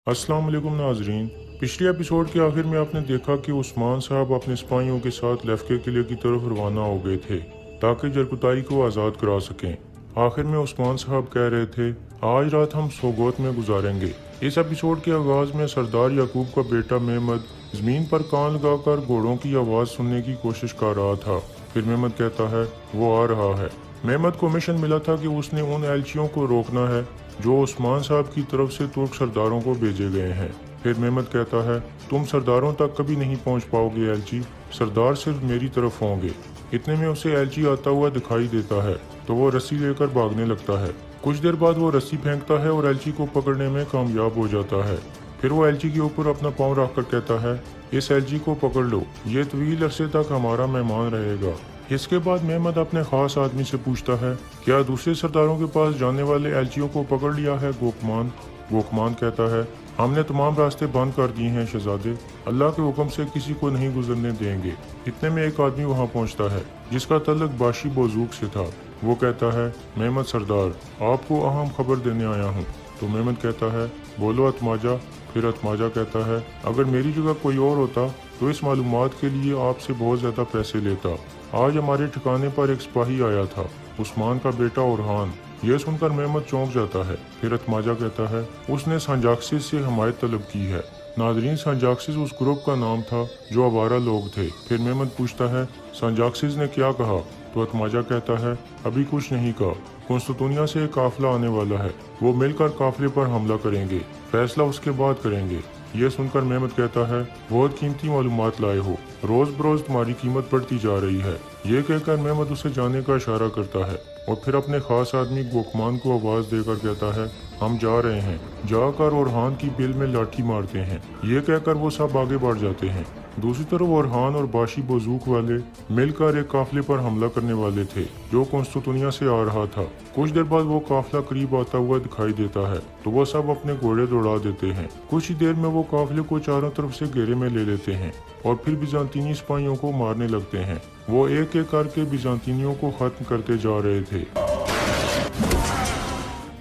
अस्सलाम वालेकुम नाजरीन। पिछले एपिसोड के आखिर में आपने देखा कि उस्मान साहब अपने सिपाहियों के साथ लेफ्के किले की तरफ रवाना हो गए थे ताकि जरकुताई को आज़ाद करा सकें। आखिर में उस्मान साहब कह रहे थे, आज रात हम सोगोत में गुजारेंगे। इस एपिसोड के आगाज़ में सरदार याकूब का बेटा मेहमद ज़मीन पर कान लगाकर घोड़ों की आवाज़ सुनने की कोशिश कर रहा था। फिर मेहमद कहता है, वो आ रहा है। मेहमद को मिशन मिला था कि उसने उन एलचियों को रोकना है जो उस्मान साहब की तरफ से तुर्क सरदारों को भेजे गए हैं। फिर मेहमद कहता है, तुम सरदारों तक कभी नहीं पहुंच पाओगे एलची, सरदार सिर्फ मेरी तरफ होंगे। इतने में उसे एलची आता हुआ दिखाई देता है तो वो रस्सी लेकर भागने लगता है। कुछ देर बाद वो रस्सी फेंकता है और एलची को पकड़ने में कामयाब हो जाता है। फिर वो एलची के ऊपर अपना पाँव रख कर कहता है, इस एलची को पकड़ लो, ये तवील अरसे तक हमारा मेहमान रहेगा। इसके बाद मेहमद अपने खास आदमी से पूछता है, क्या दूसरे सरदारों के पास जाने वाले एलचियों को पकड़ लिया है गोकमान? गोकमान कहता है, हमने तमाम रास्ते बंद कर दिए हैं शहजादे, अल्लाह के हुक्म से किसी को नहीं गुजरने देंगे। इतने में एक आदमी वहाँ पहुँचता है जिसका तल्लुक बाशी बोजूक से था। वो कहता है, मेहमद सरदार, आपको अहम खबर देने आया हूँ। तो मेहमद कहता है, बोलो अतमाजा। फिर अतमाजा कहता है, अगर मेरी जगह कोई और होता तो इस मालूमात के लिए आपसे बहुत ज़्यादा पैसे लेता। आज हमारे ठिकाने पर एक सिपाही आया था, उस्मान का बेटा ओरहान। यह सुनकर मेहमद चौंक जाता है। फिर अतमाजा कहता है, उसने संजाक्सिस से हमायत तलब की है। नाजरीन, संजाक्सिस उस ग्रुप का नाम था जो आवारा लोग थे। फिर मेहमद पूछता है, संजाक्सिस ने क्या कहा? तो अतमाजा कहता है, अभी कुछ नहीं कहा, कुंस्तुतुनिया से एक काफिला आने वाला है, वो मिलकर काफिले पर हमला करेंगे, फैसला उसके बाद करेंगे। यह सुनकर मेहमद कहता है, बहुत कीमती मालूमात लाए हो, रोज बरोज तुम्हारी कीमत बढ़ती जा रही है। ये कहकर मेहमद उसे जाने का इशारा करता है और फिर अपने खास आदमी गोकमान को आवाज देकर कहता है, हम जा रहे हैं। जाकर ओरहान की बिल में लाठी मारते हैं। ये कहकर वो सब आगे बढ़ जाते हैं। दूसरी तरफ ओरहान और बाशी बजूक वाले मिलकर एक काफिले पर हमला करने वाले थे जो कुंस्तुतुनिया से आ रहा था। कुछ देर बाद वो काफिला करीब आता हुआ दिखाई देता है तो वो सब अपने घोड़े दौड़ा देते हैं। कुछ ही देर में वो काफिले को चारों तरफ से घेरे में ले लेते हैं और फिर बिजांतीनी सिपाहियों को मारने लगते हैं। वो एक एक करके बिजांतीनियों को खत्म करते जा रहे थे।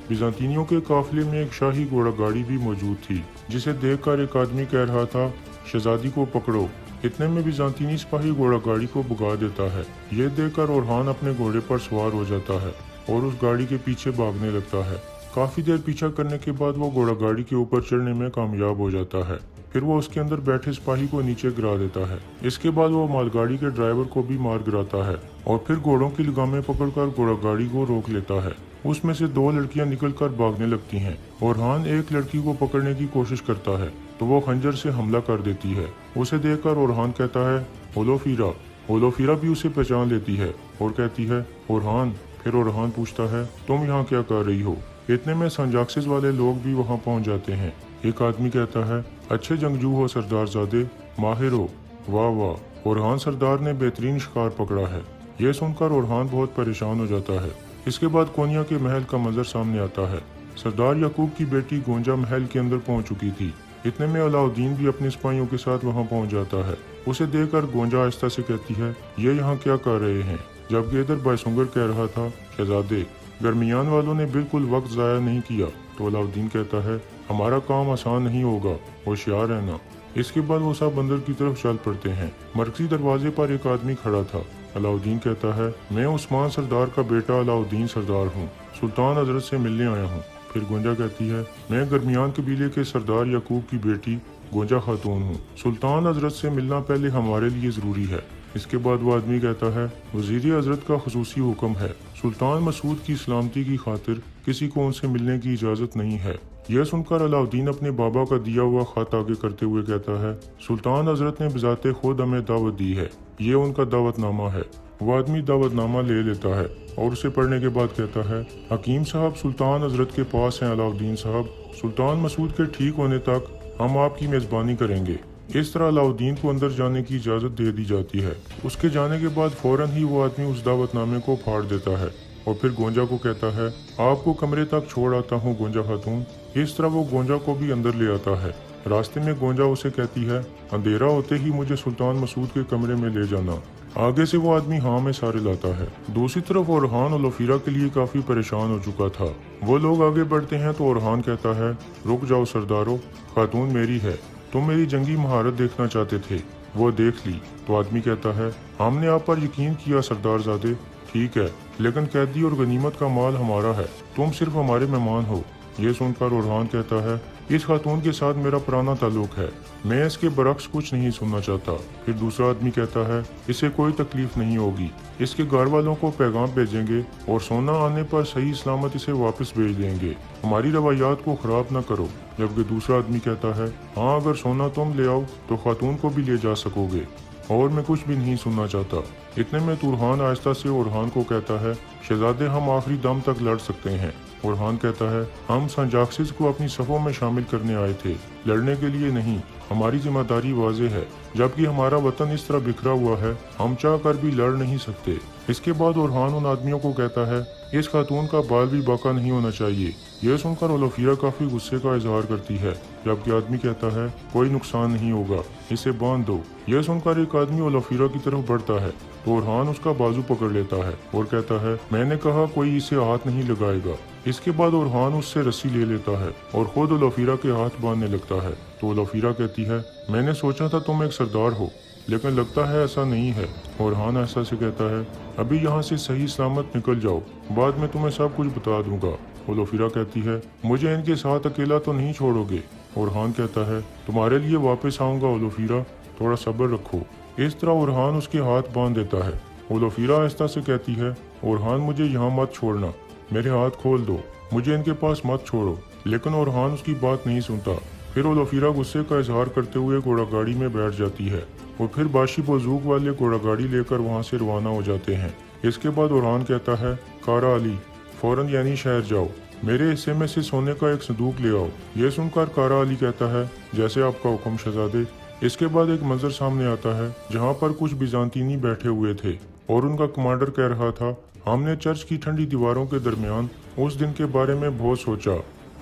बिजांतीनियों के काफिले में एक शाही घोड़ा गाड़ी भी मौजूद थी जिसे देखकर एक आदमी कह रहा था, शहजादी को पकड़ो। इतने में बिजांतीनी सिपाही घोड़ा गाड़ी को भगा देता है। ये देखकर ओरहान अपने घोड़े पर सवार हो जाता है और उस गाड़ी के पीछे भागने लगता है। काफी देर पीछा करने के बाद वो घोड़ा गाड़ी के ऊपर चढ़ने में कामयाब हो जाता है। फिर वो उसके अंदर बैठे सिपाही को नीचे गिरा देता है। इसके बाद वो मालगाड़ी के ड्राइवर को भी मार गिराता है और फिर घोड़ों की लगामें पकड़कर घोड़ा गाड़ी को रोक लेता है। उसमें से दो लड़कियां निकलकर भागने लगती हैं। ओरहान एक लड़की को पकड़ने की कोशिश करता है तो वो खंजर से हमला कर देती है। उसे देखकर ओरहान कहता है, होलोफीरा। होलोफीरा भी उसे पहचान लेती है और कहती है, ओरहान। फिर ओरहान पूछता है, तुम यहाँ क्या कर रही हो? इतने में संजाक्सिस वाले लोग भी वहाँ पहुँच जाते हैं। एक आदमी कहता है, अच्छे जंगजू हो सरदारजादे, माहिर हो, वाह वाह, ओरहान सरदार ने बेहतरीन शिकार पकड़ा है। यह सुनकर ओरहान बहुत परेशान हो जाता है। इसके बाद कोनिया के महल का मंजर सामने आता है। सरदार याकूब की बेटी गोंजा महल के अंदर पहुंच चुकी थी। इतने में अलाउद्दीन भी अपने सिपाहियों के साथ वहां पहुंच जाता है। उसे देखकर गोंजा आहिस्ता से कहती है, ये यहाँ क्या कर रहे हैं? जबकि इधर बायसुंगर कह रहा था, शहजादे, दरमियान वालों ने बिल्कुल वक्त ज़ाया नहीं किया। तो अलाउद्दीन कहता है, हमारा काम आसान नहीं होगा, होशियार रहना। इसके बाद वो सब अंदर की तरफ चल पड़ते हैं। मरकजी दरवाजे पर एक आदमी खड़ा था। अलाउद्दीन कहता है, मैं उस्मान सरदार का बेटा अलाउद्दीन सरदार हूँ, सुल्तान हजरत से मिलने आया हूँ। फिर गोंजा कहती है, मैं गरमियान कबीले के सरदार याकूब की बेटी गोंजा खातून हूँ, सुल्तान हजरत से मिलना पहले हमारे लिए ज़रूरी है। इसके बाद वो आदमी कहता है, वज़ीर हजरत का खुसूसी हुक्म है, सुल्तान मसूद की सलामती की खातिर किसी को उनसे मिलने की इजाज़त नहीं है। यह सुनकर अलाउद्दीन अपने बाबा का दिया हुआ खत आगे करते हुए कहता है, सुल्तान हजरत ने बजाते खुद हमें दावत दी है, ये उनका दावतनामा है। वो आदमी दावतनामा ले लेता है और उसे पढ़ने के बाद कहता है, हकीम साहब सुल्तान हजरत के पास हैं अलाउद्दीन साहब, सुल्तान मसूद के ठीक होने तक हम आपकी मेज़बानी करेंगे। इस तरह अलाउद्दीन को अंदर जाने की इजाज़त दे दी जाती है। उसके जाने के बाद फौरन ही वो आदमी उस दावतनामे को फाड़ देता है और फिर गोंजा को कहता है, आपको कमरे तक छोड़ आता हूँ गोंजा खातून। इस तरह वो गोंजा को भी अंदर ले आता है। रास्ते में गोंजा उसे कहती है, अंधेरा होते ही मुझे सुल्तान मसूद के कमरे में ले जाना, आगे से वो आदमी हाँ में सारे लाता है। दूसरी तरफ ओरहान ओलोफिरा के लिए काफी परेशान हो चुका था। वो लोग आगे बढ़ते हैं तो ओरहान कहता है, रुक जाओ सरदारो, खातून मेरी है, तुम मेरी जंगी महारत देखना चाहते थे, वो देख ली। तो आदमी कहता है, हमने आप पर यकीन किया सरदारजादे, ठीक है, लेकिन कैदी और गनीमत का माल हमारा है, तुम सिर्फ हमारे मेहमान हो। ये सुनकर ओरहान कहता है, इस खातून के साथ मेरा पुराना ताल्लुक है, मैं इसके बरक्स कुछ नहीं सुनना चाहता। फिर दूसरा आदमी कहता है, इसे कोई तकलीफ नहीं होगी, इसके घर वालों को पैगाम भेजेंगे और सोना आने पर सही सलामत इसे वापस भेज देंगे, हमारी रवायात को खराब न करो। जबकि दूसरा आदमी कहता है, हाँ अगर सोना तुम ले आओ तो खातून को भी ले जा सकोगे, और मैं कुछ भी नहीं सुनना चाहता। इतने में तुरहान आहिस्ता से ओरहान को कहता है, शहजादे हम आखिरी दम तक लड़ सकते हैं। ओरहान कहता है, हम संजाक्सिस को अपनी सफ़ों में शामिल करने आए थे, लड़ने के लिए नहीं, हमारी जिम्मेदारी वाज़ेह है, जबकि हमारा वतन इस तरह बिखरा हुआ है, हम चाह कर भी लड़ नहीं सकते। इसके बाद ओरहान उन आदमियों को कहता है, इस खातून का बाल भी बाका नहीं होना चाहिए। यह सुनकर ओलोफिरा काफी गुस्से का इजहार करती है, जबकि आदमी कहता है, कोई नुकसान नहीं होगा, इसे बांध दो। यह सुनकर एक आदमी ओलोफिरा की तरफ बढ़ता है तो ओरहान उसका बाजू पकड़ लेता है और कहता है, मैंने कहा कोई इसे हाथ नहीं लगाएगा। इसके बाद ओरहान उससे रस्सी ले लेता है और खुद ओलोफिरा के हाथ बांधने लगता है। तो ओलोफिरा कहती है, मैंने सोचा था तुम एक सरदार हो, लेकिन लगता है ऐसा नहीं है। ओरहान ऐसा से कहता है, अभी यहाँ से सही सलामत निकल जाओ, बाद में तुम्हें सब कुछ बता दूंगा। ओलोफिरा कहती है, मुझे इनके साथ अकेला तो नहीं छोड़ोगे। ओरहान कहता है, तुम्हारे लिए वापस आऊंगा ओलोफिरा, थोड़ा सब्र रखो। इस तरह ओरहान उसके हाथ बांध देता है। ओलोफिरा आहिस्ता से कहती है, ओरहान मुझे यहाँ मत छोड़ना, मेरे हाथ खोल दो, मुझे इनके पास मत छोड़ो। लेकिन ओरहान उसकी बात नहीं सुनता। फिर ओलोफिरा गुस्से का इजहार करते हुए घोड़ा गाड़ी में बैठ जाती है और फिर बाशी बजूक वाले घोड़ा गाड़ी लेकर वहाँ से रवाना हो जाते हैं। इसके बाद ओरहान कहता है, कारा अली फौरन यानी शहर जाओ, मेरे हिस्से में से सोने का एक संदूक ले आओ। यह सुनकर कारा अली कहता है, जैसे आपका हुक्म शहजादे। इसके बाद एक मंजर सामने आता है जहाँ पर कुछ बिजांतीनी बैठे हुए थे और उनका कमांडर कह रहा था, हमने चर्च की ठंडी दीवारों के दरमियान उस दिन के बारे में बहुत सोचा,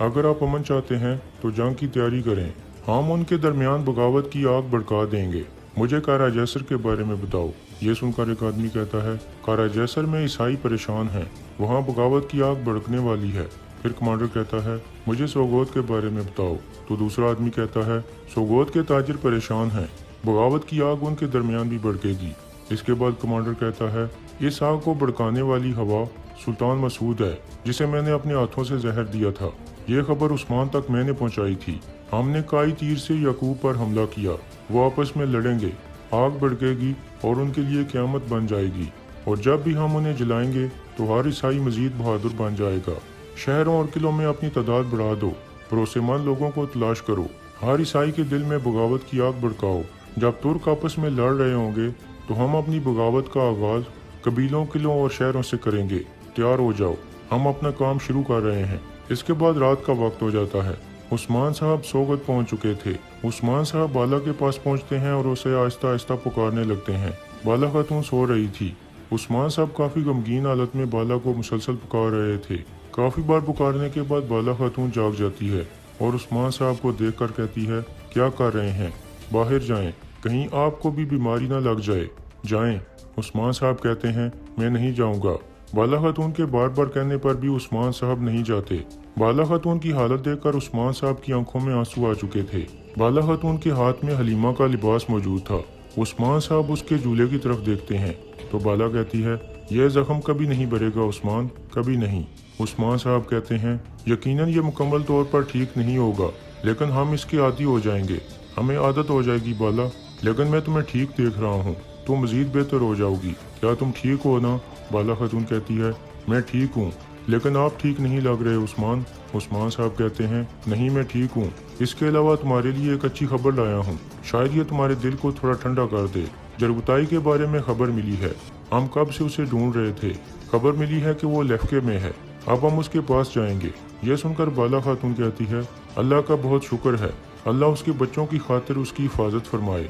अगर आप अमन चाहते हैं तो जंग की तैयारी करें, हम उनके दरमियान बगावत की आग भड़का देंगे, मुझे कारा जैसर के बारे में बताओ। ये सुनकर एक आदमी कहता है, कारा जैसर में ईसाई परेशान हैं, वहाँ बगावत की आग भड़कने वाली है। फिर कमांडर कहता है, मुझे सोगोत के बारे में बताओ। तो दूसरा आदमी कहता है, सोगोत के ताजिर परेशान हैं, बगावत की आग उनके दरमियान भी भड़केगी। इसके बाद कमांडर कहता है, इस आग को भड़काने वाली हवा सुल्तान मसूद है, जिसे मैंने अपने हाथों से जहर दिया था। ये खबर उस्मान तक मैंने पहुंचाई थी। हमने काई तीर से याकूब पर हमला किया, वो आपस में लड़ेंगे, आग भड़केगी और उनके लिए क़यामत बन जाएगी, और जब भी हम उन्हें जलाएंगे तो हर ईसाई मजीद बहादुर बन जाएगा। शहरों और किलों में अपनी तादाद बढ़ा दो, भरोसेमंद लोगों को तलाश करो, हर ईसाई के दिल में बगावत की आग भड़काओ। जब तुर्क आपस में लड़ रहे होंगे तो हम अपनी बगावत का आगाज कबीलों, किलों और शहरों से करेंगे। तैयार हो जाओ, हम अपना काम शुरू कर रहे हैं। इसके बाद रात का वक्त हो जाता है। उस्मान साहब सोगत पहुंच चुके थे। उस्मान साहब बाला के पास पहुंचते हैं और उसे आहिस्ता आहिस्ता पुकारने लगते हैं। बाला खातून सो रही थी। उस्मान साहब काफी गमगीन हालत में बाला को मुसलसल पुकार रहे थे। काफी बार पुकारने के बाद बाला खातून जाग जाती है और उस्मान साहब को देखकर कहती है, क्या कर रहे हैं, बाहर जाएं, कहीं आपको भी बीमारी ना लग जाए, जाएं। उस्मान साहब कहते हैं, मैं नहीं जाऊंगा। बाला खातून के बार बार कहने पर भी उस्मान साहब नहीं जाते। बाला खातून की हालत देखकर उस्मान साहब की आंखों में आंसू आ चुके थे। बाला खातून के हाथ में हलीमा का लिबास मौजूद था। उस्मान साहब उसके झूले की तरफ देखते हैं तो बाला कहती है, यह जख्म कभी नहीं भरेगा उस्मान, कभी नहीं। उस्मान साहब कहते हैं, यकीनन ये मुकम्मल तौर पर ठीक नहीं होगा, लेकिन हम इसके आदी हो जाएंगे, हमें आदत हो जाएगी बाला। लेकिन मैं तुम्हें ठीक देख रहा हूँ, तुम मजीद बेहतर हो जाओगी, क्या तुम ठीक हो ना? बाला खातून कहती है, मैं ठीक हूँ, लेकिन आप ठीक नहीं लग रहे उस्मान। उस्मान साहब कहते हैं, नहीं मैं ठीक हूँ, इसके अलावा तुम्हारे लिए एक अच्छी खबर लाया हूँ, शायद ये तुम्हारे दिल को थोड़ा ठंडा कर दे। जरगुताई के बारे में खबर मिली है, हम कब से उसे ढूंढ रहे थे। खबर मिली है कि वो लेफ्के में है, अब हम उसके पास जाएंगे। यह सुनकर बाला खातून कहती है, अल्लाह का बहुत शुक्र है, अल्लाह उसके बच्चों की खातिर उसकी हिफाजत फरमाए।